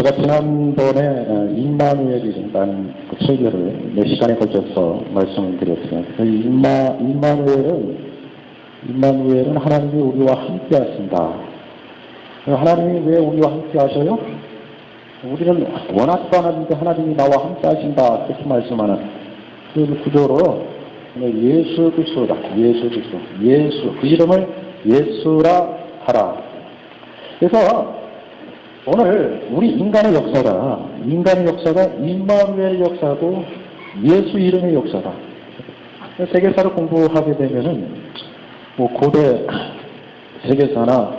제가 지난번에 임마누엘이라는 그 설교를 몇 시간에 걸쳐서 말씀을 드렸어요. 임마누엘은 하나님이 우리와 함께 하신다. 하나님이 왜 우리와 함께 하셔요? 우리는 원하지도 않았는데 하나님이 나와 함께 하신다. 그렇게 말씀하는 그 구조로 예수 그리스도다. 예수 그리스도. 예수. 그 이름을 예수라 하라. 그래서 오늘 우리 인간의 역사가 임마누엘 역사도 예수 이름의 역사다. 세계사를 공부하게 되면은 뭐 고대 세계사나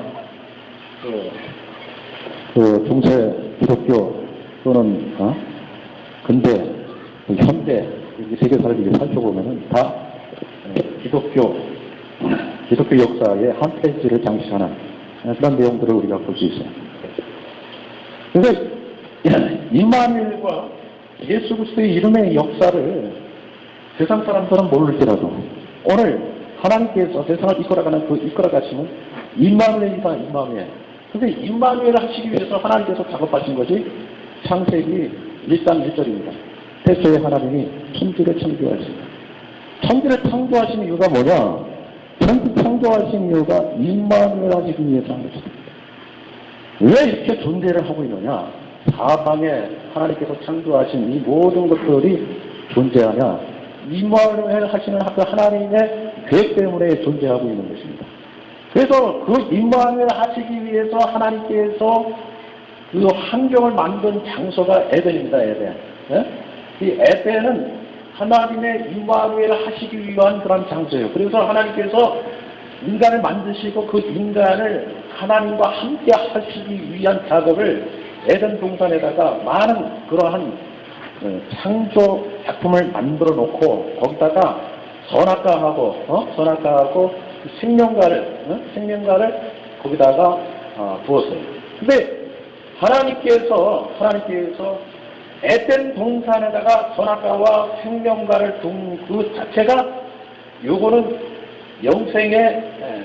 그 중세 기독교 또는 근대 현대 세계사를 이렇게 살펴보면은 다 기독교 역사의 한 페이지를 장식하는 그런 내용들을 우리가 볼 수 있어요. 그래서 임마누엘과 예수 그리스도의 이름의 역사를 세상 사람들은 모를지라도 오늘 하나님께서 세상을 이끌어가시는 임마누엘이다. 임마누엘. 그래서 임마누엘을 하시기 위해서 하나님께서 작업하신 것이 창세기 1장 1절입니다. 태초에 하나님이 천지를 창조하십니다. 천지를 창조하신 이유가 뭐냐? 천지 창조하신 이유가 임마누엘 하시기 위해서 한 것입니다. 왜 이렇게 존재를 하고 있느냐? 사방에 하나님께서 창조하신 이 모든 것들이 존재하냐? 임마누엘 하시는 그 하나님의 계획 때문에 존재하고 있는 것입니다. 그래서 그 임마누엘 하시기 위해서 하나님께서 그 환경을 만든 장소가 에덴입니다. 에덴. 이 에덴은 하나님의 임마누엘을 하시기 위한 그런 장소예요. 그래서 하나님께서 인간을 만드시고 그 인간을 하나님과 함께 하시기 위한 작업을 에덴 동산에다가 많은 그러한 창조 작품을 만들어 놓고 거기다가 선악과하고 생명과를 거기다가 두었어요. 근데 하나님께서 에덴 동산에다가 선악과와 생명과를 둔 그 자체가 요거는 영생에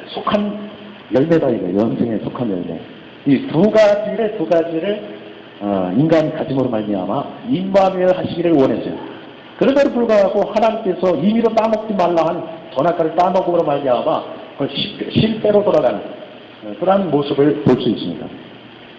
속한 열매다 이거. 영생에 속한 열매. 이 두 가지를 인간이 가짐으로 말미암아 임마누엘 하시기를 원했어요. 그럼에도 불구하고 하나님께서 임의로 따먹지 말라 한 선악과를 따먹음으로 말미암아 그걸 실패로 돌아가는 그러한 모습을 볼 수 있습니다.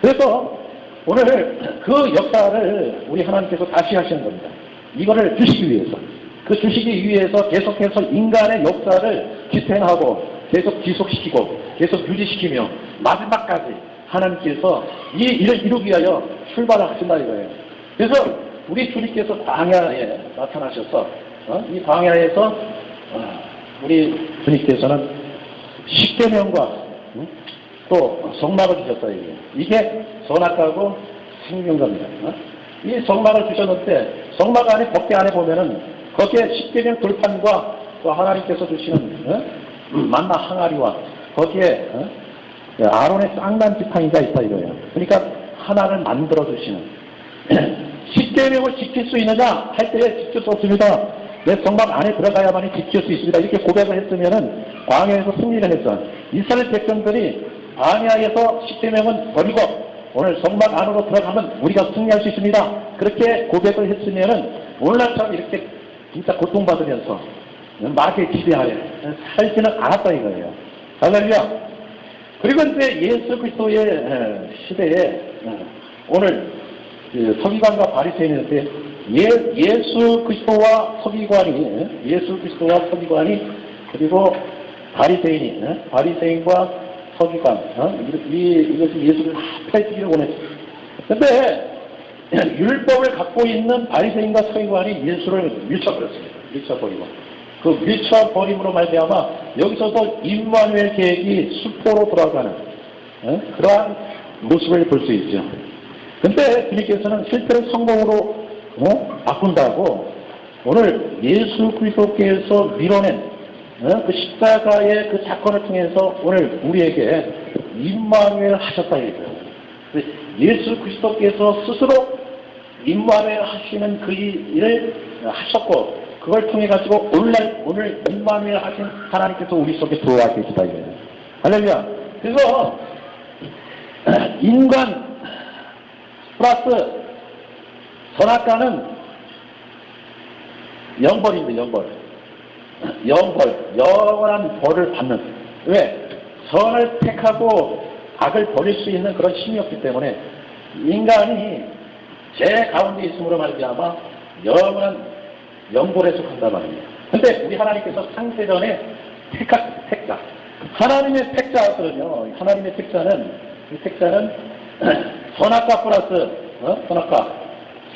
그래서 오늘 그 역사를 우리 하나님께서 다시 하시는 겁니다. 이거를 주시기 위해서. 그 주시기 위해서 계속해서 인간의 역사를 지탱하고 계속 지속시키고 계속 유지시키며 마지막까지 하나님께서 이 일을 이루기 위하여 출발을 하신다 이거예요. 그래서 우리 주님께서 광야에 나타나셔서 이 광야에서 우리 주님께서는 십계명과 또 성막을 주셨어요. 이게 선악과고 생명과입니다. 이 성막을 주셨는데 성막 안에 법궤 안에 보면은 거기에 십계명 돌판과 또 하나님께서 주시는 만나 항아리와 거기에 아론의 쌍난 지팡이가 있다 이거예요. 그러니까 하나를 만들어 주시는 십계명을 지킬 수 있느냐 할 때에 지킬 수 없습니다. 내 성막 안에 들어가야만이 지킬 수 있습니다. 이렇게 고백을 했으면은 광야에서 승리를 했어. 이스라엘 백성들이 광야에서 십계명은 버리고 오늘 성막 안으로 들어가면 우리가 승리할 수 있습니다. 그렇게 고백을 했으면은 오늘날처럼 이렇게 진짜 고통받으면서 마귀에 지배하여 살지는 않았다 이거예요. 할렐루야. 그리고 이제 예수 그리스도의 시대에 오늘 서기관과 바리새인인데 예수 그리스도와 서기관이 그리고 바리새인과 서기관 이것이 예수를 합해지기를 원했어요. 그런데 율법을 갖고 있는 바리새인과 서기관이 예수를 밀쳐버렸습니다. 밀쳐버리고 그 밀쳐버림으로 말미암아 여기서도 임마누엘 계획이 수포로 돌아가는 그러한 모습을 볼 수 있죠. 근데 주님께서는 실패를 성공으로 바꾼다고 오늘 예수 그리스도께서 밀어낸 그 십자가의 그 사건을 통해서 오늘 우리에게 임마누엘 하셨다 이거예요. 예수 그리스도께서 스스로 임마누엘 하시는 그 일을 하셨고 그걸 통해 가지고 오늘 임마누엘 하신 하나님께서 우리 속에 들어와 계시다 이거예요. 할렐루야. 그래서 인간 플러스 선악과는 영벌인데 영벌. 영원한 벌을 받는. 왜? 선을 택하고 악을 버릴 수 있는 그런 힘이 없기 때문에 인간이 제 가운데 있음으로 말미암아 영원한 영벌에 속한단 말입니다. 근데 우리 하나님께서 창세전에 택자. 하나님의 택자거든요. 하나님의 택자는, 이 택자는 선악과 플러스, 선악과.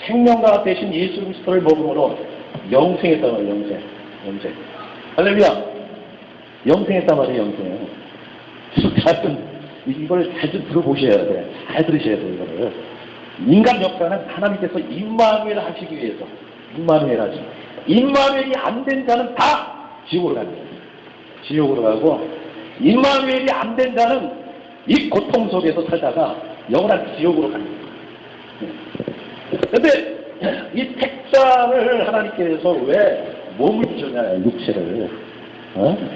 생명과 대신 예수 그리스도를 먹음으로 영생했단 말이에요, 영생. 할렐루야. 영생했단 말이에요, 영생. 이걸 잘 좀 들어보셔야 돼. 잘 들으셔야 돼요, 이거를. 인간 역사는 하나님께서 임마누엘 하시기 위해서. 임마누엘이 안 된 자는 다 지옥으로 갑니다. 지옥으로 가고, 임마누엘이 안 된 자는 이 고통 속에서 살다가 영원한 지옥으로 갑니다. 그런데 이 택자를 하나님께서 왜 몸을 주셨냐, 육체를.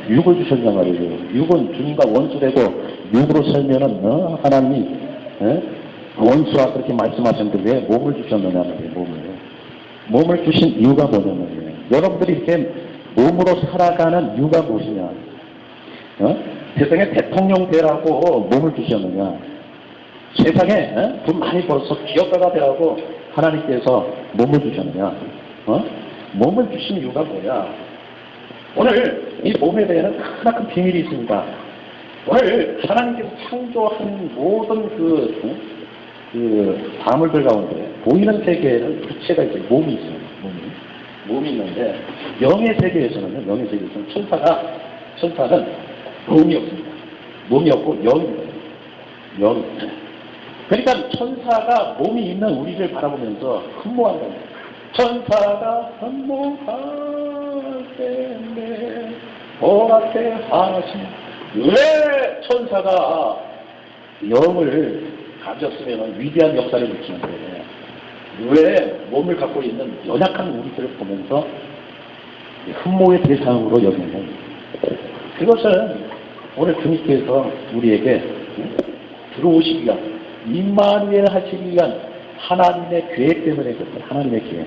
육을 주셨냐 말이에요. 육은 주님과 원수되고 육으로 살면은 하나님이 원수와 그렇게 말씀하셨는데 왜 몸을 주셨느냐 말이에요. 몸을 주신 이유가 뭐냐면 여러분들이 이렇게 몸으로 살아가는 이유가 무엇이냐. 세상에 대통령 되라고 몸을 주셨느냐. 세상에 돈 많이 벌어서 기업가가 되라고 하나님께서 몸을 주셨느냐. 몸을 주신 이유가 뭐야. 오늘 이 몸에 대해서는 크나큰 비밀이 있습니다. 오늘 하나님께서 창조한 모든 그 사물들 가운데 보이는 세계에는 부채가 있어요. 몸이 있어요. 몸이 있는데 영의 세계에서는 천사는 몸이 없습니다. 몸이 없고 영입니다. 영. 그러니까 천사가 몸이 있는 우리를 바라보면서 흠모한다. 천사가 흠모할 때내 보라테 하신. 왜 천사가 영을 가졌으면 위대한 역사를 일으키는데 왜 몸을 갖고 있는 연약한 우리들을 보면서 흠모의 대상으로 여기는. 그것은 오늘 주님께서 우리에게 들어오시기 위한, 임마누엘 하시기 위한 하나님의 계획 때문에 그렇습니다. 하나님의 계획.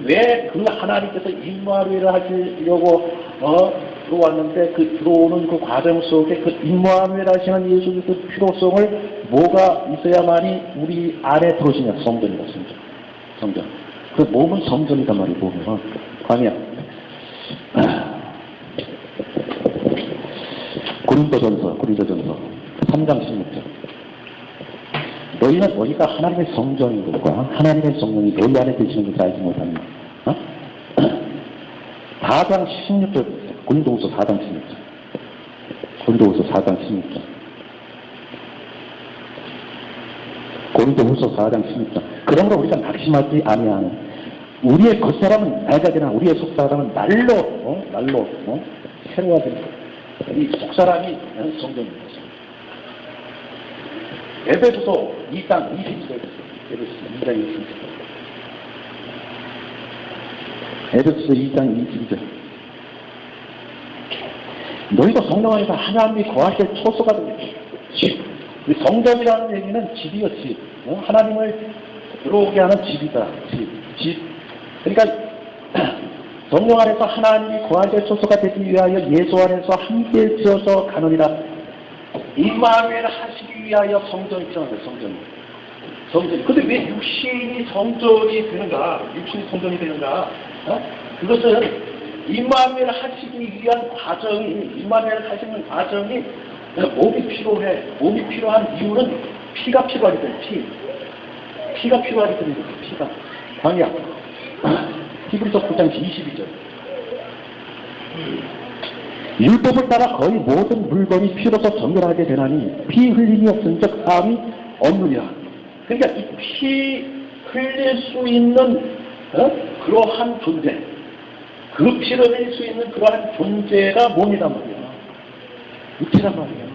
왜 그 하나님께서 임마누엘을 하시려고 들어왔는데 그 들어오는 그 과정 속에 그 임마누엘 하시는 예수 그리스도 필요성을 뭐가 있어야만이 우리 안에 들어오시냐. 성전이다. 성전. 그 몸은 성전이단 말이에요. 보면 광야. 고린도전서 3장 16절. 너희가 하나님의 성전인 것과 하나님의 성령이 너희 안에 계시는 것을 알지 못하느냐. 4장 16절. 고린도후서 4장 16절. 고린도후서 4장 16절. 고린도후서 4장 16절. 그런 거 우리가 낙심하지 아니하는. 우리의 겉사람은 낡아지나 우리의 속사람은 날로 새로워지는. 이 속사람이 성전입니다. 에베소서 2장 22절. 에베소서 2장 22절. 너희가 성령 안에서 하나님이 거하실 초소가 되는 집. 이 성전이라는 얘기는 집이요, 집. 하나님을 들어오게 하는 집이다. 집. 그러니까 성령 안에서 하나님이 거하실 초소가 되기 위하여 예수 안에서 함께 지어서 가느니라. 임마누엘 하시기 위하여 성전이 필요한데, 성전. 근데 왜 육신이 성전이 되는가? 육신이 성전이 되는가? 그것은 임마누엘 하시기 위한 임마누엘 하시는 과정이 몸이 필요해. 몸이 필요한 이유는 피가 필요하기 때문에, 피가 필요하기 때문에, 피가. 광야. 히브리서 9장 22절. 율법을 따라 거의 모든 물건이 피로서 정결하게 되나니 피 흘림이 없은즉 사함이 없느니라. 그러니까 이 피 흘릴 수 있는 그러한 존재, 그 피를 흘릴 수 있는 그러한 존재가 몸이란 말이야. 육체란 말이야.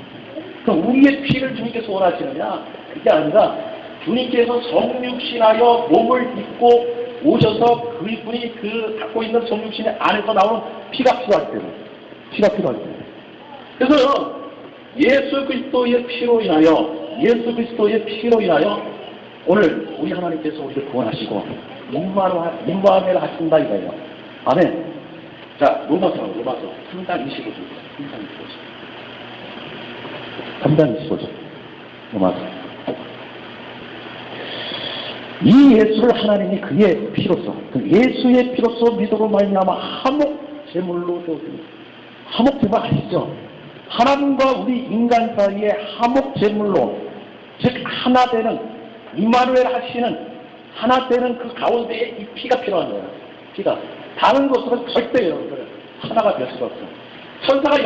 그럼 우리의 피를 주님께서 원하시느냐? 그게 아니라 주님께서 성육신하여 몸을 입고 오셔서 그분이 갖고 있는 성육신 안에서 나오는 피가 필요하기 때문에. 그래서 예수 그리스도의 피로 인하여 오늘 우리 하나님께서 우리를 구원하시고 임마누엘 하신다 이거예요. 아멘. 자, 로마서 3장 25절. 3장 25절. 로마서. 이 예수를 하나님이 그의 피로서, 그 예수의 피로서 믿음으로 말미암아 화목 제물로 되었습니다. 화목 제물 아시죠? 하나님과 우리 인간 사이의 화목 제물로, 즉 하나 되는 임마누엘 하시는 하나 되는 그 가운데에 이 피가 필요한 거예요. 피가. 다른 것으로는 절대 여러분들 하나가 될 수가 없어요. 천사가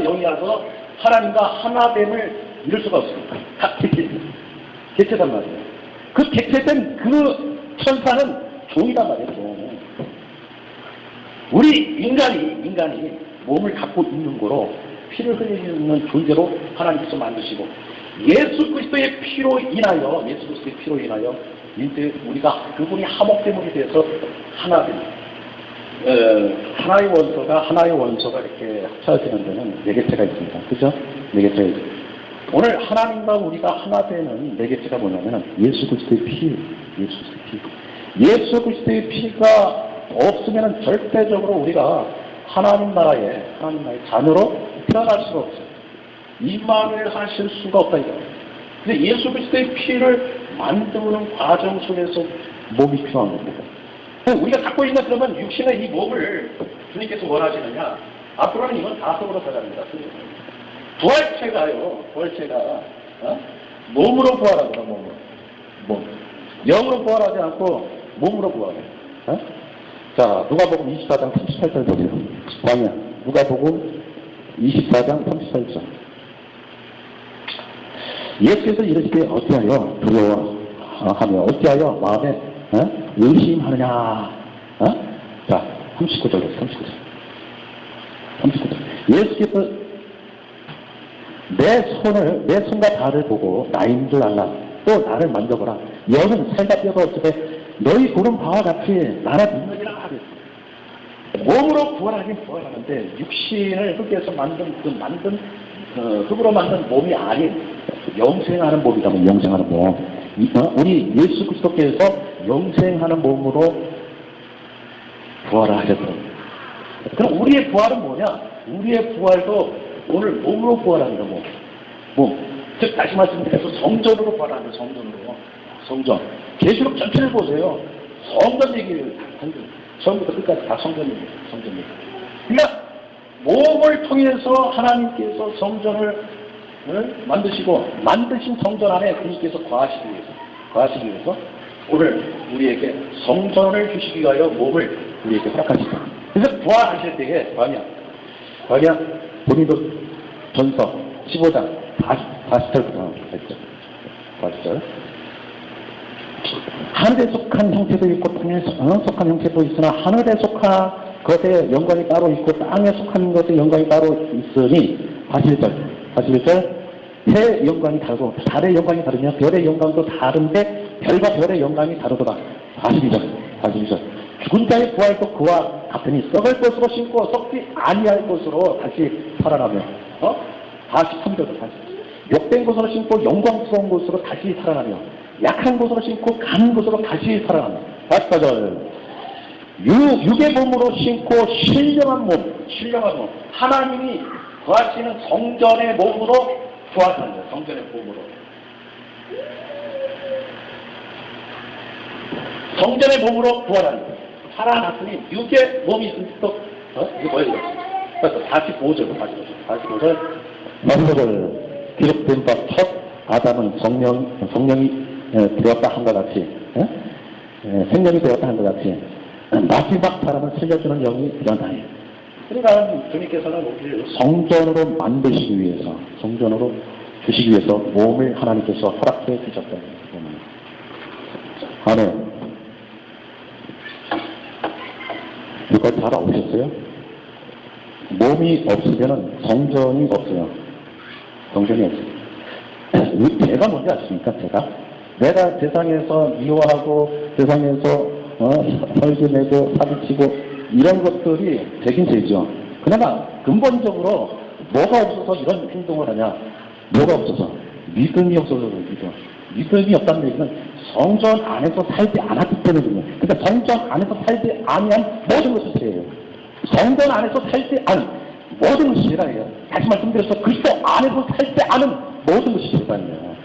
영이라서 하나님과 하나됨을 이룰 수가 없습니다. 다 객체단 말이에요. 그 객체된 그 천사는 종이란 말이에요. 종. 우리 인간이 몸을 갖고 있는 거로 피를 흘리는 존재로 하나님께서 만드시고 예수 그리스도의 피로 인하여 이제 우리가 그분이 화목제물이 돼서 하나 됩니다. 하나의 원소가 이렇게 합쳐지는 데는 네 개체가 있습니다. 그죠? 네 개체가 있습니다. 오늘 하나님과 우리가 하나 되는 네 개체가 뭐냐면 예수 그리스도의 피. 예수 그리스도의 피가 없으면 절대적으로 우리가 하나님 나라의 자녀로 태어날 수가 없어요. 임마누엘 하실 수가 없다 이거예요. 근데 예수 그리스도의 피를 만드는 과정 속에서 몸이 필요한 겁니다. 우리가 갖고 있는 그러면 육신의 이 몸을 주님께서 원하시느냐? 앞으로는 이건 다 속으로 들어갑니다. 부활체가 몸으로 부활합니다. 몸. 영으로 부활하지 않고 몸으로 부활해요. 자, 누가복음 24장 38절 보세요. 광야. 누가복음 24장 38절. 예수께서 이르시되 어찌하여 두려워하며 어찌하여 마음에 의심하느냐. 자, 39절. 예수께서 내 손과 발을 보고 나인 줄 알라. 또 나를 만져보라. 여는 살다 뛰어서 어찌되 너희 보는 바와 같이 나라 능력이라 하겠어. 몸으로 부활하긴 부활하는데 육신을 흙에서 흙으로 만든 몸이 아닌 영생하는 몸이다. 영생하는 몸. 우리 예수 그리스도께서 영생하는 몸으로 부활을 하셨어요. 그럼 우리의 부활은 뭐냐? 우리의 부활도 오늘 몸으로 부활합니다. 몸. 즉 다시 말씀드려서 성전으로 부활합니다. 성전. 계시록 전체를 보세요. 성전 얘기를 처음부터 끝까지 다 성전 얘기. 그러니까 몸을 통해서 하나님께서 성전을 만드신 성전 안에 그분께서 거하시기 위해서 오늘 우리에게 성전을 주시기 위하여 몸을 우리에게 허락하시다. 그래서 부활하실 때에 광야 본인도 전서 15장 40절부터 했죠. 40절. 하늘에 속한 형태도 있고 땅에 속한 형태도 있으나 하늘에 속한 것에 영광이 따로 있고 땅에 속한 것에 영광이 따로 있으니 41절. 해 영광이 다르고 달의 영광이 다르며 별의 영광도 다른데 별과 별의 영광이 다르도다. 42절. 죽은 자의 부활도 그와 같으니 썩을 것으로 심고 썩지 아니할 것으로 다시 살아나며 43절 다시 욕된 것으로 심고 영광스러운 것으로 다시 살아나며 약한 것으로 심고 강한 것으로 다시 살아나며 44절 육의 몸으로 심고 신령한 몸 하나님이 거하시는 성전의 몸으로 부활하는 거예요. 성전의 몸으로 성전의 몸으로 부활하는 거예요. 살아났으니 육의 몸이 있으면 또 이게 뭐예요? 그래서 45절 기록된 바 첫 아담은 성령이 되었다 한것 같이 생명이 되었다 한것 같이 마지막 사람은 살려주는 영이 일어나요. 그러니까 주님께서는 우리를 성전으로 만드시기 위해서 성전으로 주시기 위해서 몸을 하나님께서 허락해 주셨다는 겁니다. 아멘. 여기까지 잘 오셨어요? 몸이 없으면 성전이 없어요. 성전이 없어요. 죄가 뭔지 아십니까? 내가 세상에서 미워하고 세상에서 설교내고 사기치고 이런 것들이 되긴 되죠. 그러나 근본적으로 뭐가 없어서 이런 행동을 하냐? 뭐가 없어서? 믿음이 없어서 그렇죠. 믿음이 없다는 얘기는 성전 안에서 살지 않았기 때문이거든요. 그러니까 성전 안에서 살지 아니한 모든 것이 죄예요. 성전 안에서 살지 않은 모든 것이 죄라예요. 다시 말씀드려서 그리스도 안에서 살지 않은 모든 것이 죄다니에요.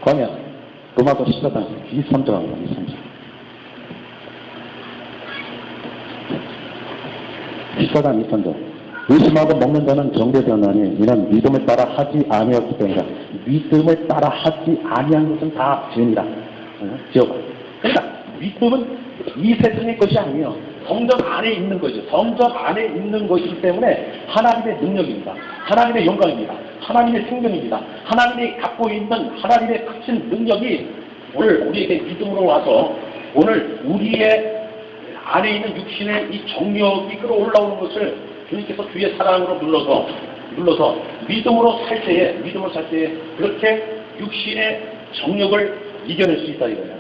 광야 로마서 14장 23절입니다. 23절. 14장 23절. 의심하고 먹는 자는 정죄되었나니 이는 믿음을 따라 하지 아니었기 때문이다. 믿음을 따라 하지 아니한 것은 다 죄니라. 지어봐. 그러니까 믿음은 이 세상의 것이 아니에요. 성전 안에 있는 거죠. 성전 안에 있는 것이기 때문에 하나님의 능력입니다. 하나님의 영광입니다. 하나님의 생명입니다. 하나님이 갖고 있는 하나님의 크신 능력이 오늘 우리에게 믿음으로 와서 오늘 우리의 안에 있는 육신의 이 정력이 끌어올라오는 것을 주님께서 주의 사랑으로 눌러서 믿음으로 살 때에 그렇게 육신의 정력을 이겨낼 수 있다 이거예요.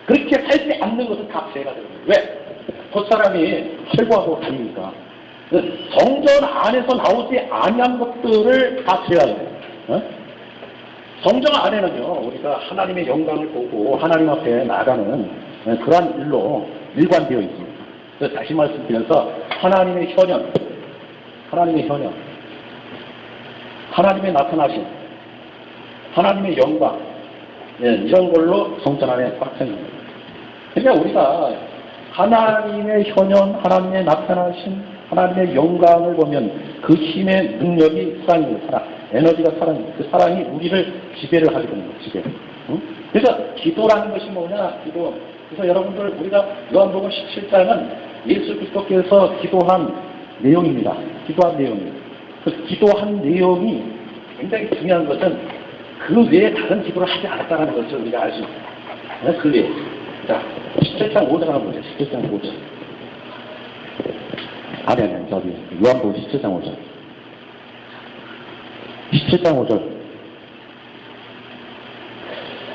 그렇게 살지 않는 것은 다 죄가 되는 거예요. 왜? 헛사람이 활보하고 다니니까. 성전 안에서 나오지 아니한 것들을 다 죄가 돼요. 성전 안에는요, 우리가 하나님의 영광을 보고 하나님 앞에 나가는 그러한 일로 일관되어 있습니다. 그래서 다시 말씀드려서 하나님의 현현, 하나님의 나타나심, 하나님의 영광, 이런 걸로 성전 안에 꽉 차 있는 거예요. 그러니까 우리가 하나님의 현현, 하나님의 나타나심, 하나님의 영광을 보면 그 힘의 능력이 사랑이에요. 사랑. 에너지가 사랑이에요. 그 사랑이 우리를 지배를 하게 되는 거예요. 지배. 그래서 기도라는 것이 뭐냐? 기도. 그래서 여러분들 우리가 요한복음 17장은 예수 그리스도께서 기도한 내용입니다. 기도한 내용이에요. 그 기도한 내용이 굉장히 중요한 것은 그 외에 다른 기도를 하지 않았다는 것을 우리가 알 수 있어요. 그 외에. 자, 17장 5절 한번 보세요. 17장 5절. 아니, 저기, 요한복음 17장 5절. 17장 5절.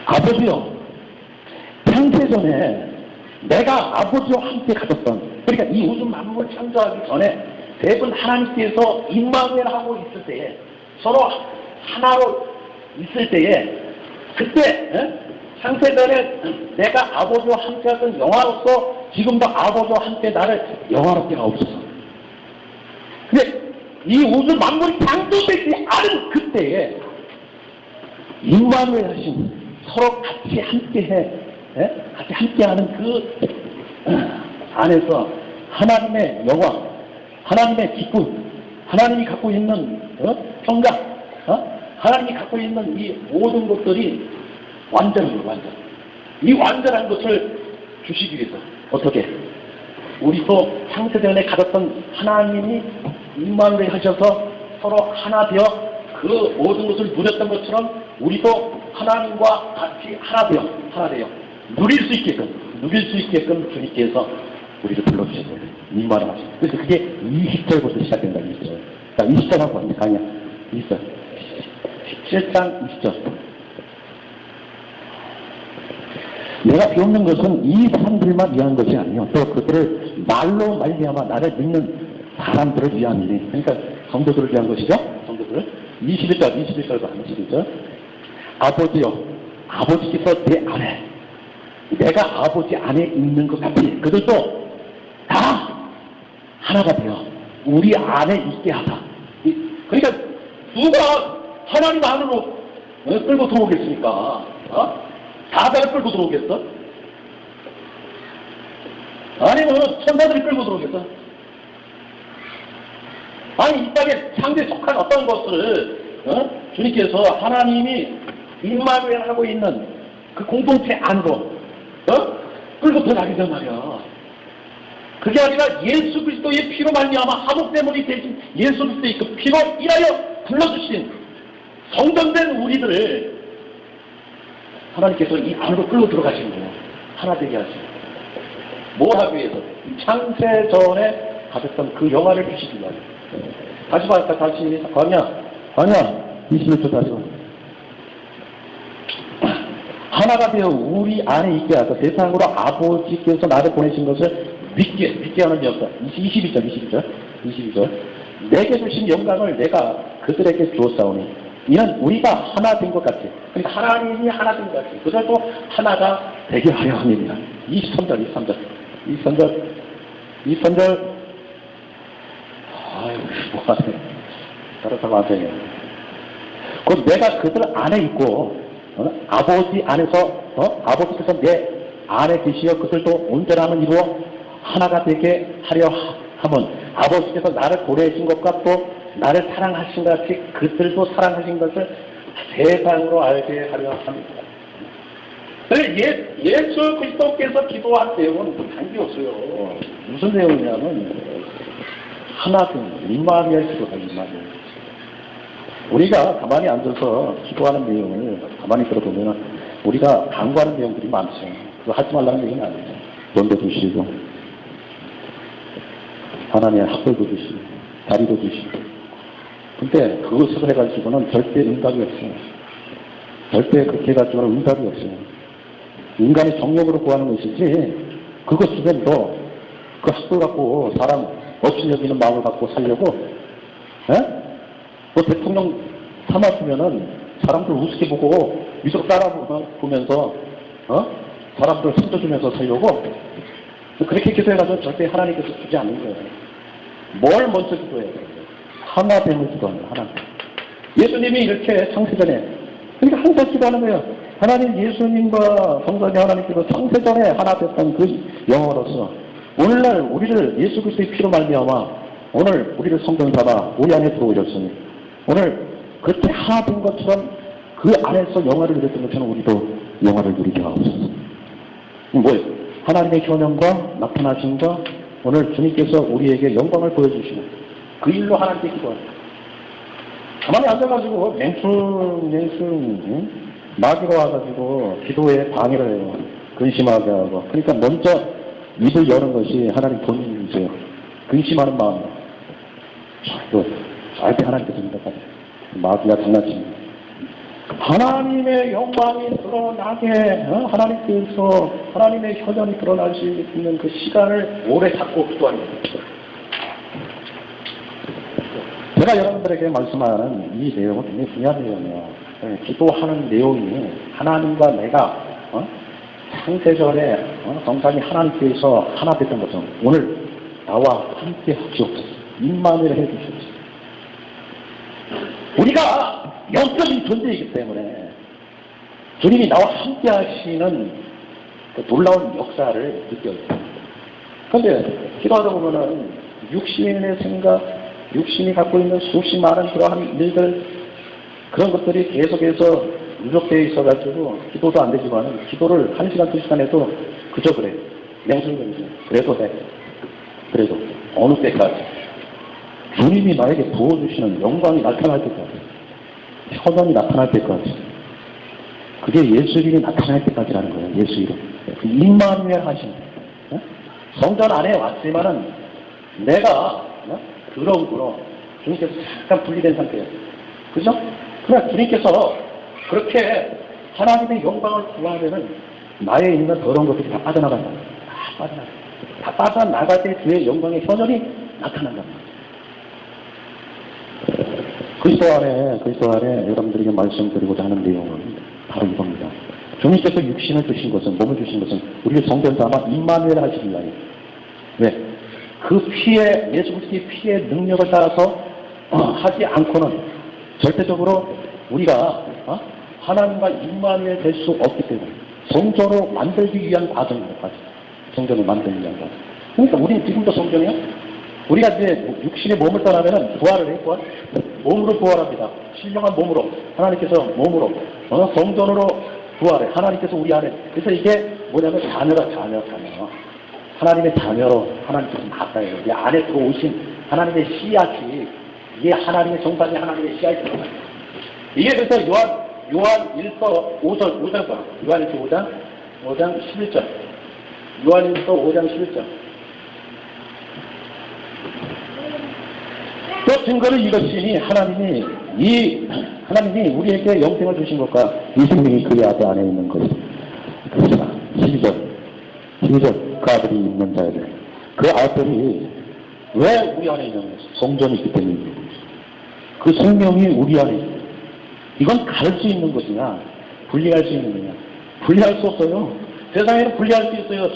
아버지요, 창세전에 내가 아버지와 함께 가졌던, 그러니까 이 우주 만물을 창조하기 전에 세 분 하나님께서 임마누엘 하고 있을 때에, 서로 하나로 있을 때에, 그때, 창세전에 내가 아버지와 함께 하던 영화로서 지금도 아버지와 함께 나를 영화롭게 하옵소서. 근데 이 우주 만물이 창조되지 않은 그때에 임마누엘 하신 서로 같이 함께해, 같이 함께하는 그 안에서 하나님의 영광, 하나님의 기쁨, 하나님이 갖고 있는 평강, 하나님이 갖고 있는 이 모든 것들이 완전해요, 완전. 이 완전한 것을 주시기 위해서 어떻게? 우리도 창세전에 가졌던 하나님이 임마누엘 하셔서 서로 하나 되어 그 모든 것을 누렸던 것처럼 우리도 하나님과 같이 하나 되어 누릴 수 있게끔 주님께서 우리를 불러주셨어요. 임마누엘 하셨어요. 그래서 그게 20절부터 시작된다. 20절. 자, 20절 하고 왔네. 강의야. 20절. 17장 20절. 내가 비웃는 것은 이 사람들만 위한 것이 아니요 또 그들을 말로 말미암아 나를 믿는 사람들을 위함이니. 그러니까 성도들을 위한 것이죠. 성도들. 21절과 22절. 아버지요, 아버지께서 내 안에, 내가 아버지 안에 있는 것 같이 그들도 다 하나가 되어 우리 안에 있게 하다. 그러니까 누가 하나님 안으로 끌고 들어오겠습니까? 사자를 끌고 들어오겠어? 아니면 천사들이 끌고 들어오겠어? 아니, 이 땅에 상대에 속한 어떤 것을 주님께서 하나님이 임마누엘 하고 있는 그 공동체 안으로 끌고 들어가게 된 말이야. 그게 아니라 예수 그리스도의 피로 말미암아 화목제물이 되신 예수 그리스도의 그 피로 인하여 불러주신 성전된 우리들을 하나님께서 이 안으로 끌고 들어가시는 거예요. 하나 되게 하시고. 뭘 하기 위해서? 창세전에 가졌던 그 영화를 주시기 위해서. 다시 봐요. 다시. 광야. 21초 다시 봐. 하나가 되어 우리 안에 있게 하셔서 세상으로 아버지께서 나를 보내신 것을 믿게 하는 역사. 22절. 내게 주신 영광을 내가 그들에게 주었사오니 이는 우리가 하나 된 것 같아. 그러니까 하나님이 하나 된 것 같아. 그래도 하나가 되게 하려 함이니라. 23절, 23절. 23절, 23절. 아유, 뭐하네. 따라서 마세요. 그 내가 그들 안에 있고, 아버지 안에서, 아버지께서 내 안에 계시어 그들도 온전함을 이루어 하나가 되게 하려 함은 아버지께서 나를 보내신 것과 또 나를 사랑하신 것 같이 그들도 사랑하신 것을 세상으로 알게 하려 합니다. 예수 그리스도께서 기도한 내용은 관계없어요. 무슨 내용이냐면 하나된 임마누엘 기도가 임마누엘. 우리가 가만히 앉아서 기도하는 내용을 가만히 들어보면 우리가 강구하는 내용들이 많죠. 그거 하지 말라는 얘기는 아니에요. 돈도 주시고 하나님의 학벌도 주시고 다리도 주시고. 근데 그것을 해가지고는 절대 응답이 없어요. 절대 그렇게 해가지고는 응답이 없어요. 인간이 정력으로 구하는 것이지 그것 주변도 그 학벌 갖고 사람 업신력 있는 마음을 갖고 살려고 뭐 대통령 삼았으면은 사람들 우습게 보고 위로 따라보면서 사람들 손져주면서 살려고 그렇게 기도해가지고 절대 하나님께서 주지 않는 거예요. 뭘 먼저 기도해야 돼요? 하나됨을 기도하는 거예요. 하나. 예수님이 이렇게 창세전에 그러니까 항상 기도하는 거예요. 하나님 예수님과 성전이 하나님께서 창세전에 하나 됐던 그 영어로서 오늘날 우리를 예수 그리스도의 피로 말미암아 오늘 우리를 성전 삼아 우리 안에 들어오셨으니 오늘 그렇게 하나 된 것처럼 그 안에서 영화를 누렸던 것처럼 우리도 영화를 누리게 하옵소서. 뭐예요? 하나님의 현현과 나타나심과 오늘 주님께서 우리에게 영광을 보여주시는 그 일로 하나님께 기도합니다. 가만히 앉아가지고 냉수 마귀가 와가지고 기도에 방해를 해요. 근심하게 하고. 그러니까 먼저 입을 여는 것이 하나님 본인이세요. 근심하는 마음. 절대 하나님께서 응답하죠. 마귀가 장난칩니다. 하나님의 영광이 드러나게 하나님께서 하나님의 현현이 드러날 수 있는 그 시간을 오래 찾고 기도하는 거죠. 제가 여러분들에게 말씀하는 이 내용은 굉장히 중요한 내용이에요. 기도하는 내용이 하나님과 내가 창세전에 성산이 하나님께서 하나 됐던 것처럼 오늘 나와 함께 하시옵소서. 임마누엘 해주시옵소서. 우리가 영적인 존재이기 때문에 주님이 나와 함께 하시는 그 놀라운 역사를 느껴요. 그런데 기도하다 보면은 육신의 생각, 육신이 갖고 있는 수없이 많은 그러한 일들, 그런 것들이 계속해서 누적되어 있어가지고 기도도 안 되지만 기도를 1시간, 2시간 해도 그저 그래. 명승경이지. 그래도 돼. 그래도 어느 때까지 주님이 나에게 부어주시는 영광이 나타날 때까지, 현원이 나타날 때까지, 그게 예수 이름이 나타날 때까지라는 거예요. 예수 이름. 그 임마누엘 하신 성전 안에 왔지만은 내가 더러운 주님께서 잠깐 분리된 상태예요. 그죠? 그러나 주님께서 그렇게 하나님의 영광을 구하면은 나에 있는 더러운 것들이 다 빠져나간다. 다 빠져나갈 때 주의 영광의 현현이 나타난다. 그리스도 안에 여러분들에게 말씀드리고자 하는 내용은 바로 이겁니다. 주님께서 육신을 주신 것은, 몸을 주신 것은 우리를 성전 삼아 임마누엘 하시기 위하여. 왜? 그 피에, 예수 그리스도의 피의 능력을 따라서 하지 않고는 절대적으로 우리가 하나님과 임마누엘 될 수 없기 때문에 성전으로 만들기 위한 과정입니다. 성전을 만들기 위한 과정. 그러니까 우리는 지금도 성전이야. 우리가 이제 육신의 몸을 떠나면은 부활을 해, 몸으로 부활합니다. 신령한 몸으로, 하나님께서 몸으로, 성전으로 부활해. 하나님께서 우리 안에. 그래서 이게 뭐냐면 자녀. 하나님의 자녀로 하나님께서 나타나요. 이 안에 들어오신 하나님의 씨앗이, 이게 하나님의 정상이 하나님의 씨앗이 들어가요. 이게 그래서 요한 1서 5절 봐. 요한 1서 5장 11절. 요한 1서 5장 11절. 또 증거는 이것이니 하나님이 우리에게 영생을 주신 것과 이 생명이 그의 아들 안에 있는 것이다. 12절 그 아들이 있는 자들, 그 아들이 왜 우리 안에 있는 것이 성전이 있기 때문입니다. 그 생명이 우리 안에 있어요. 이건 가를 수 있는 것이냐, 분리할 수 있는 거냐. 분리할 수 없어요. 세상에는 분리할 수 있어요.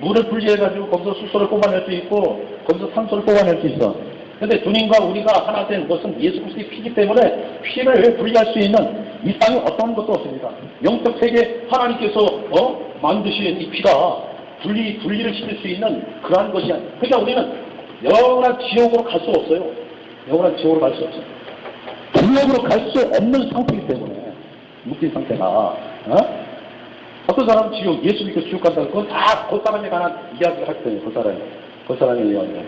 물을 분리해가지고 거기서 수소를 뽑아낼 수 있고 거기서 산소를 뽑아낼 수 있어. 근데 주님과 우리가 하나 된 것은 예수 그리스도의 피이기 때문에 피를 분리할 수 있는 이 땅에 어떤 것도 없습니다. 영적 세계 하나님께서 만드신 이 피가 분리를 시킬 수 있는 그러한 것이 아니에요. 그러니까 우리는 영원한 지옥으로 갈 수 없어요. 영원한 지옥으로 갈 수 없어요. 지옥으로 갈 수 없는 상태이기 때문에 묶인 상태가 어떤 사람은 지옥, 예수 믿고 지옥 간다고 그건 다 겉사람에 관한 이야기를 할 거예요. 겉사람의 이야기를.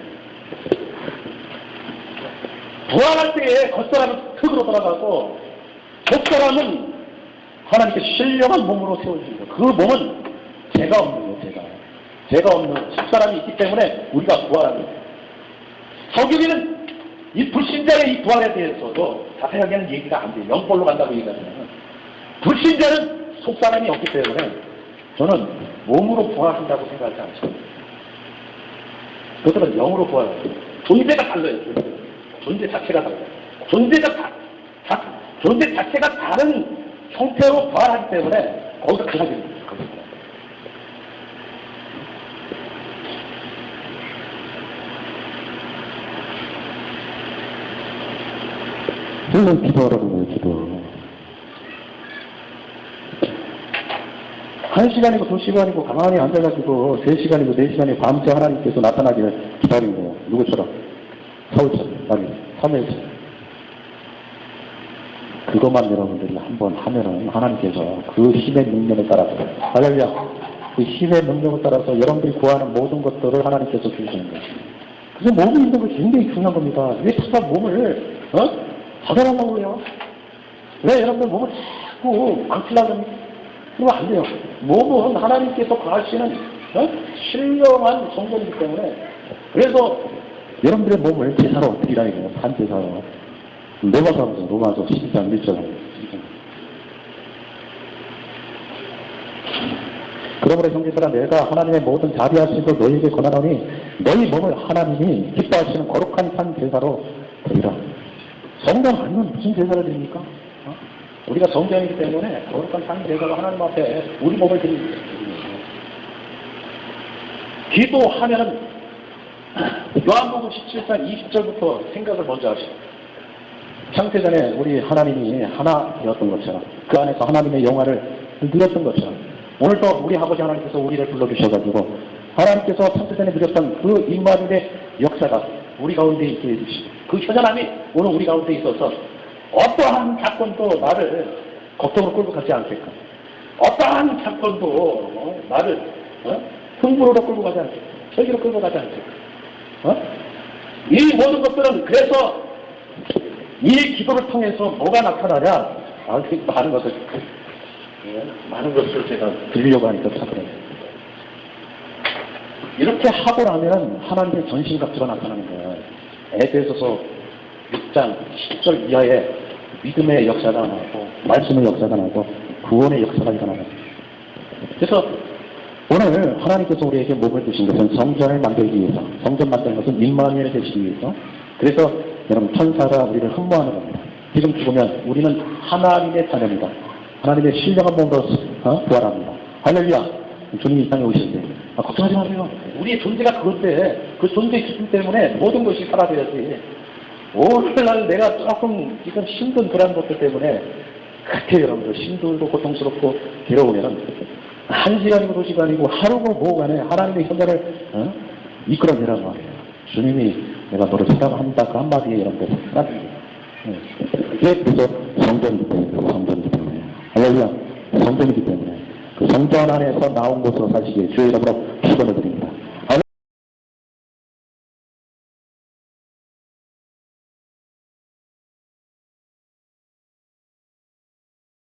부활할 때에 겉사람은 흙으로 돌아가고 속사람은 하나님께 신령한 몸으로 세워주시고 그 몸은 죄가 없는 거예요. 죄가 없는 속사람이 있기 때문에 우리가 부활하는 거예요. 성경에는 이 불신자의 이 부활에 대해서도 자세하게는 얘기가 안 돼요. 영벌로 간다고 얘기하잖아요. 불신자는 속사람이 없기 때문에 저는 몸으로 부활한다고 생각하지 않습니다. 그것들은 영으로 부활해요. 존재가 달라요. 존재 자체가 달라요. 존재 자체가 다른 형태로 부활하기 때문에 거기서 그냥 됩니다. 물론 기도하라고 해요, 기도. 1시간이고 2시간이고 가만히 앉아가지고 3시간이고 4시간이고 밤새 하나님께서 나타나기를 기다린 거예요. 누구처럼? 사울처럼. 아니, 3일처럼. 그것만 여러분들이 한번 하면은 하나님께서 그 힘의 능력에 따라서, 할렐루야, 그 힘의 능력에 따라서 여러분들이 구하는 모든 것들을 하나님께서 주시는 거예요. 그래서 몸이 있는 거 굉장히 중요한 겁니다. 왜 자꾸 몸을 받아달라고 그래요? 왜 여러분들 몸을 자꾸 망치려고 합니까? 그러면 안 돼요. 몸은 하나님께서 거하시는 신령한 성전이기 때문에 그래서 여러분들의 몸을 제사로 드리라는 거예요. 반제사로. 로마서 12장 1절. 그러므로 형제들아 내가 하나님의 모든 자비하시고 너희에게 권하노니 너희 몸을 하나님이 기뻐하시는 거룩한 산 제사로 드리라. 성전 아니면 무슨 제사를 드립니까? 우리가 성전이기 때문에 거룩한 산 제사로 하나님 앞에 우리 몸을 드립니다. 기도하면은 요한복음 17장 20절부터 생각을 먼저 하시죠. 창세전에 우리 하나님이 하나였던 것처럼 그 안에서 하나님의 영화를 누렸던 것처럼 오늘도 우리 아버지 하나님께서 우리를 불러주셔가지고 하나님께서 창세전에 누렸던 그 임마누엘의 역사가 우리 가운데 있게 해주시고 그 현존함이 오늘 우리 가운데 있어서 어떠한 사건도 나를 걱정으로 끌고 가지 않겠까. 어떠한 사건도 나를 흥분으로 끌고 가지 않겠까. 절기로 끌고 가지 않겠까. 이 모든 것들은 그래서 이 기도를 통해서 뭐가 나타나냐? 많은 것을 제가 드리려고 하니까 참그래요. 이렇게 하고 나면 하나님의 전신갑주가 나타나는 거예요. 에베소서 6장 10절 이하에 믿음의 역사가 나오고 말씀의 역사가 나오고 구원의 역사가 일어나는 거예요. 그래서 오늘 하나님께서 우리에게 몸을 주신 것은 성전을 만들기 위해서, 성전 만드는 것은 임마누엘을 되시기 위해서. 그래서 여러분 천사가 우리를 흠모하는 겁니다. 지금 죽으면 우리는 하나님의 자녀입니다. 하나님의 신령한 몸으로 부활합니다. 할렐루야. 주님이 이 땅에 오실 때 걱정하지 마세요. 우리의 존재가 그런데 그 존재의 기쁨 때문에 모든 것이 사라져야지. 오늘날 내가 조금 지금 힘든 그런 것들 때문에 그렇게 여러분들 힘들고 고통스럽고 괴로우면 1시간이고 2시간이고 하루고 뭐간에 하나님의 현장을 이끌어내라고 말해요. 주님이 내가 너를 사랑한다 그 한마디에 여러분들 사랑합니다. 그게 그저 성전이기 때문에 할렐루야. 성전이기 때문에 그 성전 안에서 나온 것으로 사시기에 주의 이름으로 축원을 드립니다.